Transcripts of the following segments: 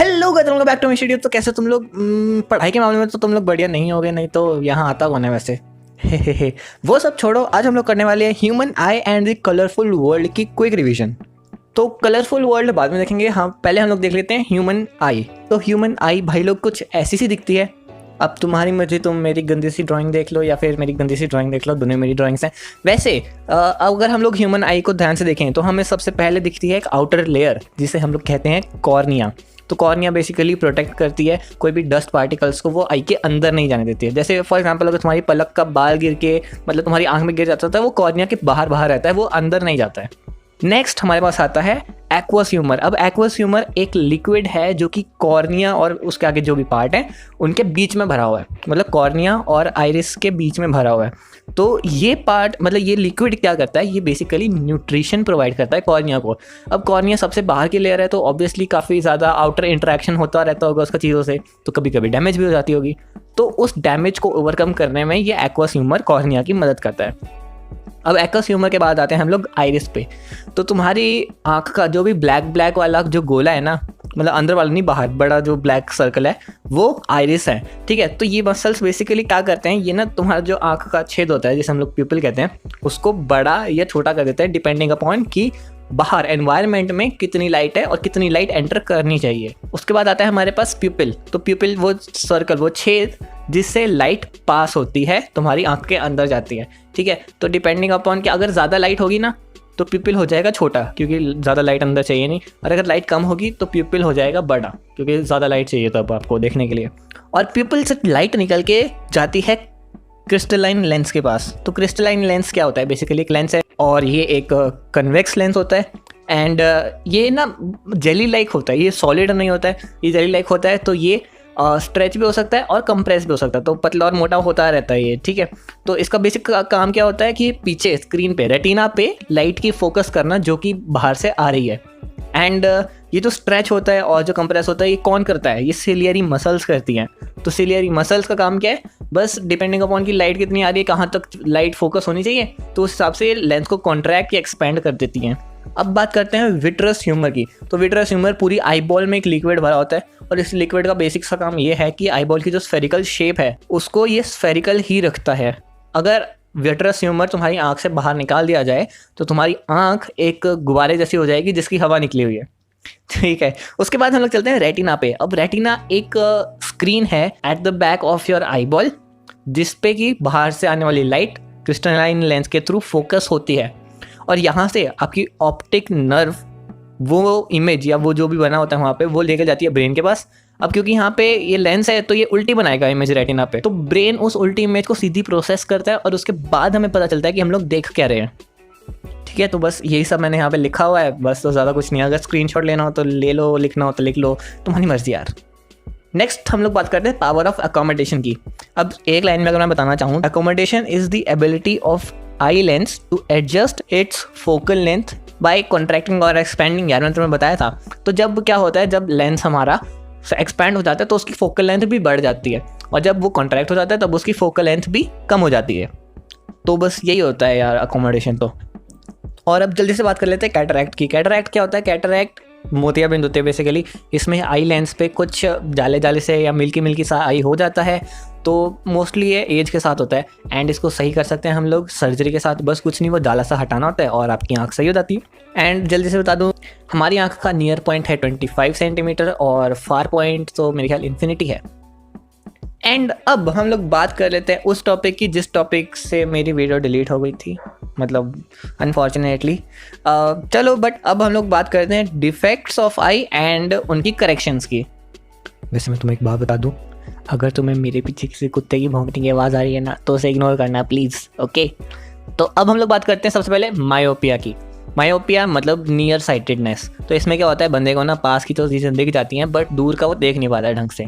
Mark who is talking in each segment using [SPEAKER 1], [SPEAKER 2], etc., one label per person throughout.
[SPEAKER 1] Hello guys, welcome back to my studio. तो कैसे तुम लोग? पढ़ाई के मामले में तो तुम लोग बढ़िया नहीं होगे, नहीं तो यहाँ आता कौन है वैसे। हे वो सब छोड़ो, आज हम लोग करने वाले हैं human I and the colourful world की क्विक रिवीजन। तो कलरफुल वर्ल्ड बाद में देखेंगे, हाँ पहले हम लोग देख लेते हैं ह्यूमन आई। तो ह्यूमन आई भाई लोग कुछ ऐसी सी दिखती है। अब तुम्हारी मर्जी, तुम मेरी गंदी सी ड्राइंग देख लो या फिर मेरी गंदी सी ड्राइंग देख लो, दोनों मेरी ड्राइंग्स हैं। वैसे अगर हम लोग ह्यूमन आई को ध्यान से देखें तो हमें सबसे पहले दिखती है एक आउटर लेयर जिसे हम लोग कहते हैं कॉर्निया। तो कॉर्निया बेसिकली प्रोटेक्ट करती है कोई भी डस्ट पार्टिकल्स को, वो आई के अंदर नहीं जाने देती है। जैसे फॉर एग्जांपल अगर तुम्हारी पलक का बाल गिर के मतलब तुम्हारी आंख में गिर जाता है, वो कॉर्निया के बाहर बाहर रहता है, वो अंदर नहीं जाता है। नेक्स्ट हमारे पास आता है एक्वस ह्यूमर। अब एक्वस ह्यूमर एक लिक्विड है जो कि कॉर्निया और उसके आगे जो भी पार्ट है उनके बीच में भरा हुआ है, मतलब कॉर्निया और आइरिस के बीच में भरा हुआ है। तो ये पार्ट मतलब ये लिक्विड क्या करता है, ये बेसिकली न्यूट्रिशन प्रोवाइड करता है कॉर्निया को। अब कॉर्निया सबसे बाहर की लेयर है तो ऑब्वियसली काफ़ी ज़्यादा आउटर इंटरेक्शन होता रहता होगा उसका चीज़ों से, तो कभी कभी डैमेज भी हो जाती होगी। तो उस डैमेज को ओवरकम करने में ये एक्वस ह्यूमर कॉर्निया की मदद करता है। अब एक्वस ह्यूमर के बाद आते हैं हम लोग आइरिस पे। तो तुम्हारी आँख का जो भी ब्लैक वाला जो गोला है ना, मतलब अंदर वाला नहीं बाहर, बड़ा जो ब्लैक सर्कल है वो आइरिस है, ठीक है। तो ये मसल्स बेसिकली क्या करते हैं, ये ना तुम्हारा जो आँख का छेद होता है जिसे हम लोग प्यूपिल कहते हैं, उसको बड़ा या छोटा कर देता है डिपेंडिंग अपॉन कि बाहर एनवायरनमेंट में कितनी लाइट है और कितनी लाइट एंटर करनी चाहिए। उसके बाद आता है हमारे पास प्यूपिल। तो प्यूपिल वो सर्कल, वो छेद जिससे लाइट पास होती है तुम्हारी आंख के अंदर जाती है, ठीक है। तो डिपेंडिंग अपॉन कि अगर ज़्यादा लाइट होगी ना तो प्यूपिल हो जाएगा छोटा क्योंकि ज़्यादा लाइट अंदर चाहिए नहीं, और अगर लाइट कम होगी तो प्यूपिल हो जाएगा बड़ा क्योंकि ज़्यादा लाइट चाहिए तब आपको देखने के लिए। और प्यूपिल से लाइट निकल के जाती है क्रिस्टलाइन लेंस के पास। तो क्रिस्टलाइन लेंस क्या होता है, बेसिकली एक लेंस है और ये एक कन्वेक्स लेंस होता है। एंड ये ना जेली लाइक होता है, ये सॉलिड नहीं होता है, ये जेली लाइक होता है। तो ये स्ट्रेच भी हो सकता है और कंप्रेस भी हो सकता है, तो पतला और मोटा होता रहता है ये, ठीक है। तो इसका बेसिक काम क्या होता है कि पीछे स्क्रीन पे रेटिना पे लाइट की फोकस करना जो कि बाहर से आ रही है। एंड ये जो स्ट्रेच होता है और जो कंप्रेस होता है ये कौन करता है, ये सिलियरी मसल्स करती हैं। तो सिलियरी मसल्स का काम क्या है, बस डिपेंडिंग अपॉन की लाइट कितनी आ रही है, कहाँ तक लाइट फोकस होनी चाहिए, तो उस हिसाब से लेंस को कॉन्ट्रैक्ट या एक्सपेंड कर देती हैं। अब बात करते हैं विट्रस ह्यूमर की। तो विट्रस ह्यूमर पूरी आईबॉल में एक लिक्विड भरा होता है और इस लिक्विड का बेसिक सा काम ये है कि आईबॉल की जो स्फेरिकल शेप है उसको ये स्फेरिकल ही रखता है। अगर विट्रस ह्यूमर तुम्हारी आंख से बाहर निकाल दिया जाए तो तुम्हारी आंख एक गुब्बारे जैसी हो जाएगी जिसकी हवा निकली हुई है, ठीक है। उसके बाद हम लोग चलते हैं रेटिना पे। अब रेटिना एक स्क्रीन है at the back of your eyeball जिसपे कि बाहर से आने वाली लाइट क्रिस्टलाइन लेंस के थ्रू फोकस होती है और यहाँ से आपकी ऑप्टिक नर्व वो इमेज या वो जो भी बना होता है वहाँ पे वो लेकर जाती है ब्रेन के पास। अब क्योंकि यहाँ पे ये लेंस है तो ये उल्टी बनाएगा इमेज रेटिना पे, तो ब्रेन उस उल्टी इमेज को सीधी प्रोसेस करता है और उसके बाद हमें पता चलता है कि हम लोग देख क्या रहे हैं, ठीक है। तो बस यही सब मैंने यहाँ पे लिखा हुआ है, बस तो ज़्यादा कुछ नहीं। अगर स्क्रीनशॉट लेना हो तो ले लो, लिखना हो तो लिख लो, तुम्हारी मर्जी यार। नेक्स्ट हम लोग बात करते हैं पावर ऑफ अकोमोडेशन की। अब एक लाइन में अगर मैं बताना चाहूँ, accommodation is the ability of eye lens to adjust its focal length by contracting और एक्सपेंडिंग। यार मैंने तुम्हें बताया था। तो जब क्या होता है, जब लेंस हमारा एक्सपैंड हो जाता है तो उसकी फोकल लेंथ भी बढ़ जाती है, और जब वो कॉन्ट्रैक्ट हो जाता है तब उसकी फोकल लेंथ भी कम हो जाती है। तो बस यही होता है यार अकोमोडेशन तो। और अब जल्दी से बात कर लेते हैं कैटरैक्ट की। कैटरैक्ट क्या होता है, कैटरैक्ट मोतियाबिंद होते हैं बेसिकली। इसमें आई लेंस पे कुछ जाले से या मिल्की सा आई हो जाता है, तो मोस्टली ये एज के साथ होता है एंड इसको सही कर सकते हैं हम लोग सर्जरी के साथ। बस कुछ नहीं, वो जाला सा हटाना होता है और आपकी आंख सही हो जाती है। एंड जल्दी से बता दूं, हमारी आंख का नियर पॉइंट है 25 सेंटीमीटर और फार पॉइंट तो मेरे ख्याल इन्फिनिटी है। एंड अब हम लोग बात कर लेते हैं उस टॉपिक की जिस टॉपिक से मेरी वीडियो डिलीट हो गई थी, मतलब अनफॉर्चुनेटली। चलो बट अब हम लोग बात करते हैं डिफेक्ट्स ऑफ आई एंड उनकी करेक्शंस की। वैसे मैं तुम्हें एक बात बता दूं, अगर तुम्हें मेरे पीछे किसी कुत्ते की भौंकने की आवाज़ आ रही है ना तो उसे इग्नोर करना प्लीज़, ओके। तो अब हम लोग बात करते हैं सबसे पहले मायोपिया की। मायोपिया मतलब नियर साइटेडनेस। तो इसमें क्या होता है, बंदे को ना पास की तो चीज़ें दिख जाती हैं बट दूर का वो देख नहीं पाता है ढंग से।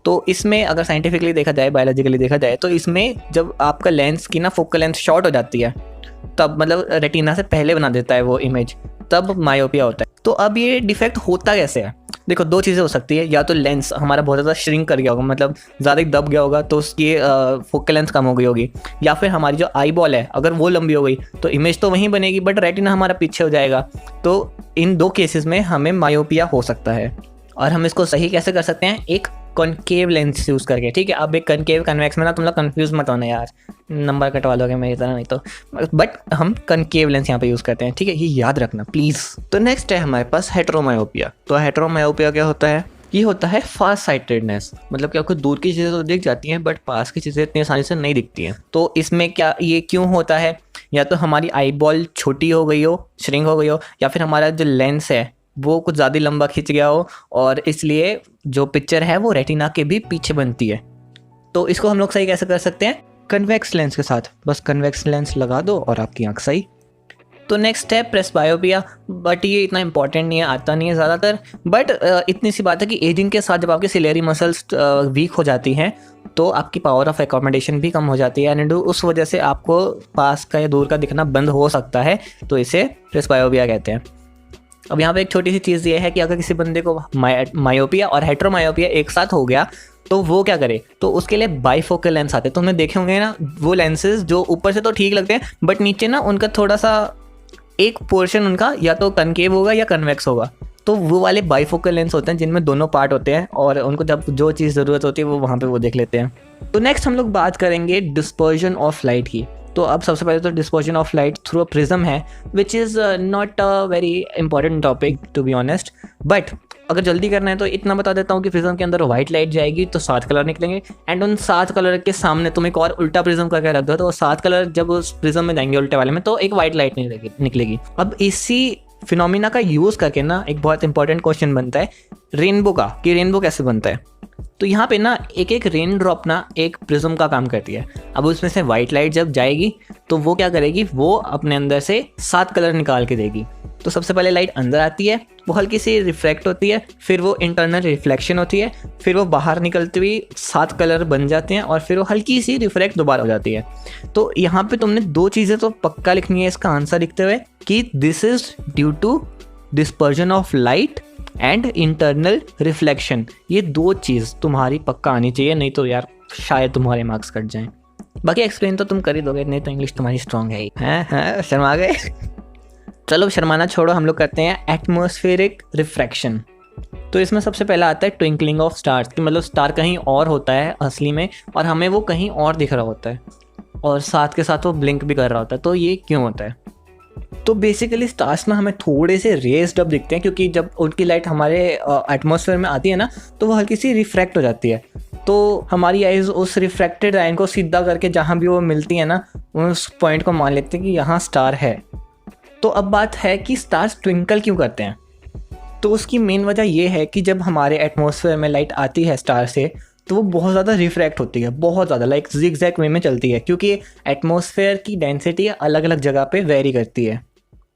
[SPEAKER 1] तो इसमें अगर साइंटिफिकली देखा जाए, बायोलॉजिकली देखा जाए, तो इसमें जब आपका लेंस की ना फोकल लेंथ शॉर्ट हो जाती है तब मतलब रेटिना से पहले बना देता है वो इमेज, तब मायोपिया होता है। तो अब ये डिफेक्ट होता कैसे है, देखो दो चीज़ें हो सकती है। या तो लेंस हमारा बहुत ज़्यादा श्रिंक कर गया होगा, मतलब ज़्यादा ही दब गया होगा तो उसकी फोकल लेंथ कम हो गई होगी, या फिर हमारी जो आई बॉल है अगर वो लंबी हो गई तो इमेज तो वहीं बनेगी बट रेटिना हमारा पीछे हो जाएगा। तो इन दो केसेस में हमें मायोपिया हो सकता है। और हम इसको सही कैसे कर सकते हैं, एक कॉनकेव लेंस यूज़ करके, ठीक है। अब एक कनकेव कन्वेक्स में ना तुम लोग कंफ्यूज मत होना यार, नंबर कटवा लोगे मेरी तरह नहीं तो, बट हम कनकेव लेंस यहाँ पे यूज़ करते हैं, ठीक है, ये याद रखना प्लीज़। तो नेक्स्ट है हमारे पास हेटेरोमायोपिया। तो हेटेरोमायोपिया क्या होता है, ये होता है फास्ट साइटेडनेस, मतलब कि आपको दूर की चीज़ें तो दिख जाती हैं बट पास की चीज़ें इतनी आसानी से नहीं दिखती हैं। तो इसमें क्या, ये क्यों होता है, या तो हमारी आई बॉल छोटी हो गई हो, श्रिंक हो गई हो, या फिर हमारा जो लेंस है वो कुछ ज़्यादा लंबा खिंच गया हो, और इसलिए जो पिक्चर है वो रेटिना के भी पीछे बनती है। तो इसको हम लोग सही कैसे कर सकते हैं, कन्वेक्स लेंस के साथ, बस कन्वेक्स लेंस लगा दो और आपकी आँख सही। तो नेक्स्ट है प्रेसबायोपिया, बट ये इतना इंपॉर्टेंट नहीं है, आता नहीं है ज़्यादातर, बट इतनी सी बात है कि एजिंग के साथ जब आपकी सिलेरी मसल्स वीक हो जाती हैं तो आपकी पावर ऑफ एकोमोडेशन भी कम हो जाती है, एंड उस वजह से आपको पास का या दूर का दिखना बंद हो सकता है, तो इसे प्रेसबायोपिया कहते हैं। अब यहाँ पे एक छोटी सी चीज़ ये है कि अगर किसी बंदे को मायोपिया और हेटेरोमायोपिया एक साथ हो गया तो वो क्या करे, तो उसके लिए बाइफोकल लेंस आते हैं। तुमने देखे होंगे ना वो लेंसेज जो ऊपर से तो ठीक लगते हैं बट नीचे ना उनका थोड़ा सा एक पोर्शन उनका या तो कनकेव होगा या कन्वेक्स होगा, तो वो वाले बाइफोकल लेंस होते हैं जिनमें दोनों पार्ट होते हैं, और उनको जब जो चीज़ ज़रूरत होती है वो वहाँ पे वो देख लेते हैं। तो नेक्स्ट हम लोग बात करेंगे डिस्पर्जन ऑफ लाइट की। तो अब सबसे पहले तो dispersion of light through a prism है, which is not a very important topic to be honest, but अगर जल्दी करना है तो इतना बता देता हूँ कि प्रिज्म के अंदर व्हाइट लाइट जाएगी तो 7 कलर निकलेंगे, एंड उन 7 कलर के सामने तुम एक और उल्टा प्रिज्म करके रख दो तो 7 कलर जब उस प्रिज्म में जाएंगे उल्टे वाले में तो एक व्हाइट लाइट निकलेगी। अब इसी फिनोमिना का यूज़ करके ना एक बहुत इंपॉर्टेंट क्वेश्चन बनता है रेनबो का, कि रेनबो कैसे बनता है। तो यहाँ पे ना एक एक रेन ड्रॉप ना एक प्रिज्म का काम करती है। अब उसमें से वाइट लाइट जब जाएगी तो वो क्या करेगी, वो अपने अंदर से 7 कलर निकाल के देगी। तो सबसे पहले लाइट अंदर आती है, वो हल्की सी रिफ्लेक्ट होती है, फिर वो इंटरनल रिफ्लेक्शन होती है, फिर वो बाहर निकलते हुए 7 कलर बन जाते हैं, और फिर वो हल्की सी रिफ्लेक्ट दोबारा हो जाती है। तो यहाँ पे तुमने 2 चीज़ें तो पक्का लिखनी है इसका आंसर लिखते हुए कि this is due to dispersion of light and internal reflection. ये 2 चीज़ तुम्हारी पक्का आनी चाहिए, नहीं तो यार शायद तुम्हारे मार्क्स कट जाएं। बाकी एक्सप्लेन तो तुम कर ही दोगे, नहीं तो इंग्लिश तुम्हारी स्ट्रांग है ही। हैं शर्मा गए चलो शर्माना छोड़ो, हम लोग करते हैं एटमॉस्फेरिक रिफ्रैक्शन। तो इसमें सबसे पहला आता है ट्विंकलिंग ऑफ स्टार्स, कि मतलब स्टार कहीं और होता है असली में और हमें वो कहीं और दिख रहा होता है, और साथ के साथ वो ब्लिंक भी कर रहा होता है। तो ये क्यों होता है, तो बेसिकली स्टार्स में हमें थोड़े से रेस्ड अप दिखते हैं, क्योंकि जब उनकी लाइट हमारे एटमॉस्फेयर में आती है ना तो वो हल्की सी रिफ्रैक्ट हो जाती है, तो हमारी आइज उस रिफ्रैक्टेड लाइन को सीधा करके जहाँ भी वो मिलती है ना उस पॉइंट को मान लेते हैं कि यहाँ स्टार है। तो अब बात है कि स्टार्स ट्विंकल क्यों करते हैं, तो उसकी मेन वजह ये है कि जब हमारे एटमॉस्फेयर में लाइट आती है स्टार से तो वो बहुत ज़्यादा रिफ्रैक्ट होती है, बहुत ज़्यादा लाइक जिगजैग वे में चलती है, क्योंकि एटमॉस्फेयर की डेंसिटी अलग अलग जगह पे वेरी करती है।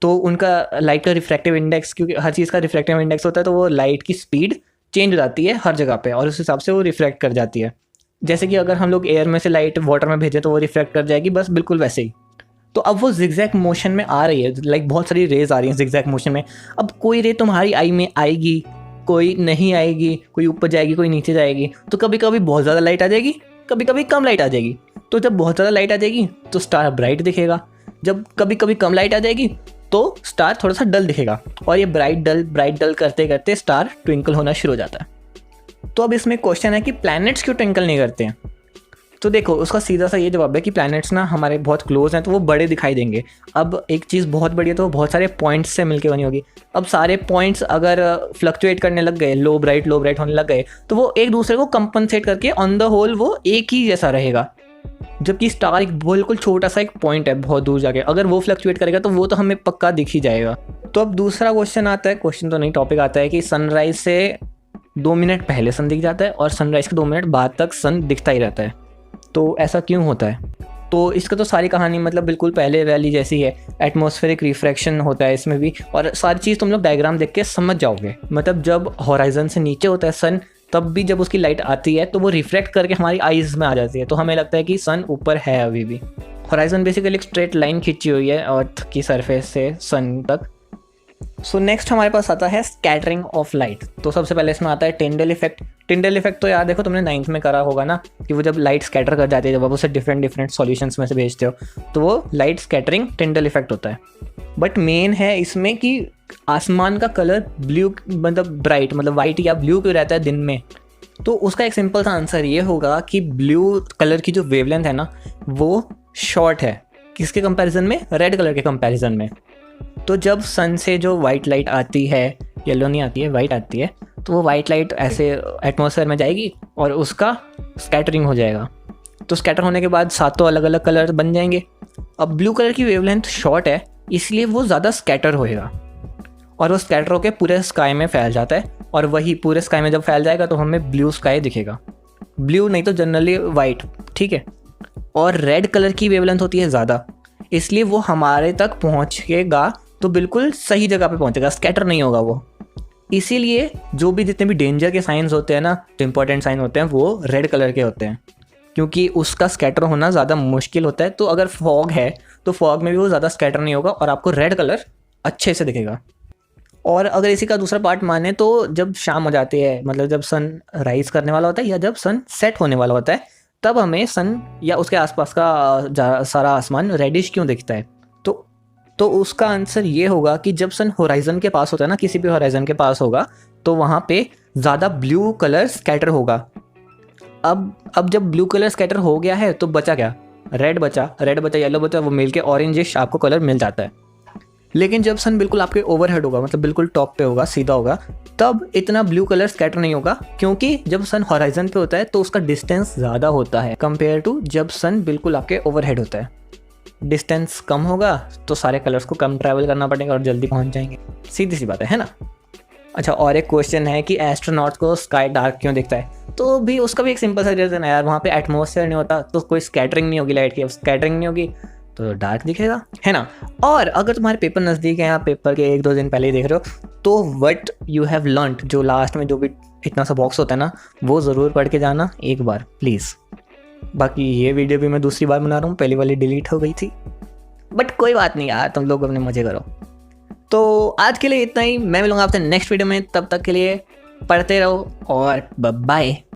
[SPEAKER 1] तो उनका लाइट का रिफ्रैक्टिव इंडेक्स, क्योंकि हर चीज़ का रिफ्रैक्टिव इंडेक्स होता है, तो वो लाइट की स्पीड चेंज हो जाती है हर जगह पे और उस हिसाब से वो रिफ्रैक्ट कर जाती है। जैसे कि अगर हम लोग एयर में से लाइट वाटर में भेजें तो वो रिफ्रैक्ट कर जाएगी, बस बिल्कुल वैसे ही। तो अब वो जिगजैग मोशन में आ रही है, लाइक बहुत सारी रेज आ रही हैं जिगजैग मोशन में। अब कोई रे तुम्हारी आई में आएगी, कोई नहीं आएगी, कोई ऊपर जाएगी, कोई नीचे जाएगी। तो कभी कभी बहुत ज़्यादा लाइट आ जाएगी, कभी कभी कम लाइट आ जाएगी। तो जब बहुत ज़्यादा लाइट आ जाएगी तो स्टार ब्राइट दिखेगा, जब कभी कभी कम लाइट आ जाएगी तो स्टार थोड़ा सा डल दिखेगा, और ये ब्राइट डल करते करते स्टार ट्विंकल होना शुरू हो जाता है। तो अब इसमें क्वेश्चन है कि प्लैनेट्स क्यों ट्विंकल नहीं करते हैं। तो देखो उसका सीधा सा ये जवाब है कि प्लैनेट्स ना हमारे बहुत क्लोज हैं तो वो बड़े दिखाई देंगे। अब एक चीज़ बहुत बड़ी है तो बहुत सारे पॉइंट्स से मिलके बनी होगी। अब सारे पॉइंट्स अगर फ्लक्चुएट करने लग गए, लो ब्राइट होने लग गए, तो वो एक दूसरे को कंपनसेट करके ऑन द होल वो एक ही जैसा रहेगा। जबकि स्टार एक बिल्कुल छोटा सा एक पॉइंट है बहुत दूर जाके, अगर वो फ्लक्चुएट करेगा तो वो तो हमें पक्का दिख ही जाएगा। तो अब दूसरा क्वेश्चन आता है, क्वेश्चन तो नहीं टॉपिक आता है कि सनराइज से 2 मिनट पहले सन दिख जाता है और सनराइज के 2 मिनट बाद तक सन दिखता ही रहता है। तो ऐसा क्यों होता है, तो इसका तो सारी कहानी मतलब बिल्कुल पहले वाली जैसी है। एटमॉस्फेरिक रिफ्रैक्शन होता है इसमें भी, और सारी चीज़ तुम लोग डायग्राम देख के समझ जाओगे। मतलब जब हॉराइजन से नीचे होता है सन, तब भी जब उसकी लाइट आती है तो वो रिफ्लेक्ट करके हमारी आइज में आ जाती है, तो हमें लगता है कि सन ऊपर है अभी भी। हॉराइजन बेसिकली एक स्ट्रेट लाइन खींची हुई है अर्थ की सरफेस से सन तक। सो नेक्स्ट हमारे पास आता है स्कैटरिंग ऑफ लाइट। तो सबसे पहले इसमें आता है टिंडल इफेक्ट। टिंडल इफेक्ट तो यार देखो तुमने 9th में करा होगा ना, कि वो जब लाइट स्कैटर कर जाती है, जब आप उसे डिफरेंट सॉल्यूशंस में से भेजते हो तो वो लाइट स्कैटरिंग टिंडल इफेक्ट होता है। बट मेन है इसमें कि आसमान का कलर ब्लू मतलब ब्राइट मतलब वाइट या ब्लू क्यों रहता है दिन में? तो उसका एक सिंपल सा आंसर ये होगा कि ब्लू कलर की जो वेवलेंथ है ना वो शॉर्ट है। किसके कंपैरिजन में? रेड कलर के कंपैरिजन में। तो जब सन से जो वाइट लाइट आती है, येलो नहीं आती है, वाइट आती है, तो वो वाइट लाइट ऐसे एटमॉस्फेयर में जाएगी और उसका स्कैटरिंग हो जाएगा। तो स्कैटर होने के बाद सातों अलग अलग कलर बन जाएंगे। अब ब्लू कलर की वेवलेंथ शॉर्ट है इसलिए वो ज़्यादा स्कैटर होएगा और वो स्कैटर होकर पूरे स्काई में फैल जाता है, और वही पूरे स्काई में जब फैल जाएगा तो हमें ब्लू स्काई दिखेगा। ब्लू नहीं तो जनरली वाइट, ठीक है। और रेड कलर की वेवलेंथ होती है ज़्यादा, इसलिए वो हमारे तक पहुँचेगा तो बिल्कुल सही जगह पे पहुँचेगा, स्कैटर नहीं होगा वो। इसीलिए जो भी जितने भी डेंजर के साइंस होते हैं ना, जो इंपॉर्टेंट साइन होते हैं, वो रेड कलर के होते हैं, क्योंकि उसका स्कैटर होना ज़्यादा मुश्किल होता है। तो अगर फॉग है तो फॉग में भी वो ज़्यादा स्कैटर नहीं होगा और आपको रेड कलर अच्छे से दिखेगा। और अगर इसी का दूसरा पार्ट माने तो जब शाम हो जाती है, मतलब जब सन राइज करने वाला होता है या जब सन सेट होने वाला होता है, तब हमें सन या उसके आसपास का सारा आसमान रेडिश क्यों दिखता है? तो उसका आंसर ये होगा कि जब सन होराइजन के पास होता है ना, किसी भी होराइजन के पास होगा, तो वहाँ पे ज़्यादा ब्लू कलर स्कैटर होगा। अब जब ब्लू कलर स्कैटर हो गया है तो बचा क्या? रेड बचा, येलो बचा, वो मिलके ऑरेंजिश आपको कलर मिल जाता है। लेकिन जब सन बिल्कुल आपके ओवरहेड होगा, मतलब बिल्कुल टॉप पे होगा, सीधा होगा, तब इतना ब्लू कलर स्कैटर नहीं होगा, क्योंकि जब सन हॉराइजन पे होता है तो उसका डिस्टेंस ज़्यादा होता है कंपेयर टू जब सन बिल्कुल आपके ओवरहेड होता है। डिस्टेंस कम होगा तो सारे कलर्स को कम ट्रैवल करना पड़ेगा और जल्दी पहुंच जाएंगे। सीधी सी बात है ना? अच्छा, और एक क्वेश्चन है कि एस्ट्रोनॉट को स्काई डार्क क्यों दिखता है? तो भी उसका भी एक सिंपल सा रीज़न है यार, वहाँ पे एटमॉस्फेयर नहीं होता तो कोई स्कैटरिंग नहीं होगी लाइट की। अब स्कैटरिंग नहीं होगी तो डार्क दिखेगा, है ना? और अगर तुम्हारे पेपर नज़दीक है या पेपर के 1-2 दिन पहले ही देख रहे हो, तो व्हाट यू हैव लर्नड, जो लास्ट में जो भी इतना सा बॉक्स होता है ना, वो ज़रूर पढ़ के जाना एक बार प्लीज़। बाकी ये वीडियो भी मैं दूसरी बार बना रहा हूँ, पहली वाली डिलीट हो गई थी, बट कोई बात नहीं यार, तुम लोग अपने मज़े करो। तो आज के लिए इतना ही, मैं मिलूंगा आपसे नेक्स्ट वीडियो में, तब तक के लिए पढ़ते रहो और बाय।